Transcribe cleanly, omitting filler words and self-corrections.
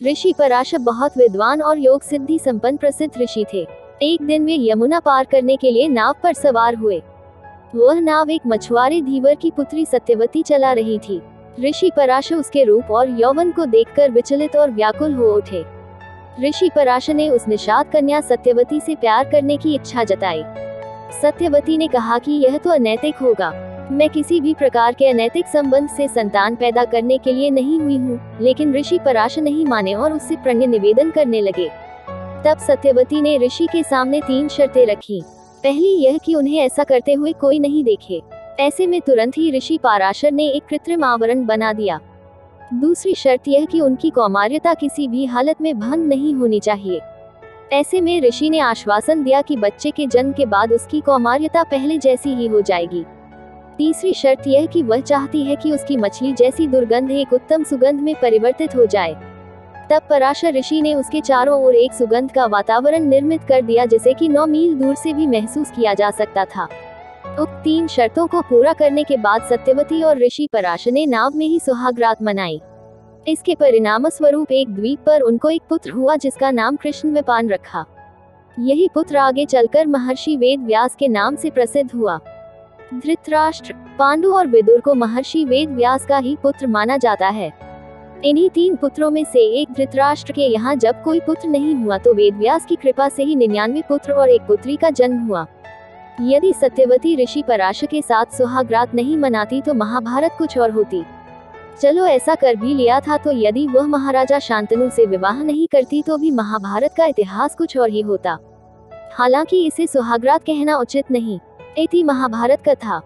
ऋषि पराशर बहुत विद्वान और योग सिद्धि संपन्न प्रसिद्ध ऋषि थे। एक दिन वे यमुना पार करने के लिए नाव पर सवार हुए। वह नाव एक मछुआरे धीवर की पुत्री सत्यवती चला रही थी। ऋषि पराशर उसके रूप और यौवन को देखकर विचलित और व्याकुल हो उठे। ऋषि पराशर ने उस निषाद कन्या सत्यवती से प्यार करने की इच्छा जताई। सत्यवती ने कहा कि यह तो अनैतिक होगा, मैं किसी भी प्रकार के अनैतिक संबंध से संतान पैदा करने के लिए नहीं हुई हूँ। लेकिन ऋषि पराशर नहीं माने और उससे प्रण निवेदन करने लगे। तब सत्यवती ने ऋषि के सामने 3 शर्तें रखी। पहली यह कि उन्हें ऐसा करते हुए कोई नहीं देखे। ऐसे में तुरंत ही ऋषि पराशर ने एक कृत्रिम आवरण बना दिया। दूसरी शर्त यह कि उनकी कौमार्यता किसी भी हालत में भंग नहीं होनी चाहिए। ऐसे में ऋषि ने आश्वासन दिया कि बच्चे के जन्म के बाद उसकी कौमार्यता पहले जैसी ही हो जाएगी। तीसरी शर्त यह कि वह चाहती है कि उसकी मछली जैसी दुर्गंध एक उत्तम सुगंध में परिवर्तित हो जाए। तब पराशर ऋषि ने उसके चारों ओर एक सुगंध का वातावरण निर्मित कर दिया, जिसे कि 9 मील दूर से भी महसूस किया जा सकता था। उक्त 3 शर्तों को पूरा करने के बाद सत्यवती और ऋषि पराशर ने नाव में ही सुहागरात मनाई। इसके परिणाम स्वरूप एक द्वीप पर उनको एक पुत्र हुआ, जिसका नाम कृष्णविपान रखा। यही पुत्र आगे चलकर महर्षि वेद व्यास के नाम से प्रसिद्ध हुआ। धृतराष्ट्र, पांडु और विदुर को महर्षि वेद व्यास का ही पुत्र माना जाता है। इन्हीं 3 पुत्रों में से एक धृतराष्ट्र के यहाँ जब कोई पुत्र नहीं हुआ तो वेद व्यास की कृपा से ही 99 पुत्र और एक पुत्री का जन्म हुआ। यदि सत्यवती ऋषि पराशर के साथ सुहागरात नहीं मनाती तो महाभारत कुछ और होती। चलो ऐसा कर भी लिया था तो यदि वह महाराजा शांतनु से विवाह नहीं करती तो भी महाभारत का इतिहास कुछ और ही होता। हालांकि इसे सुहागरात कहना उचित नहीं। इति महाभारत कथा।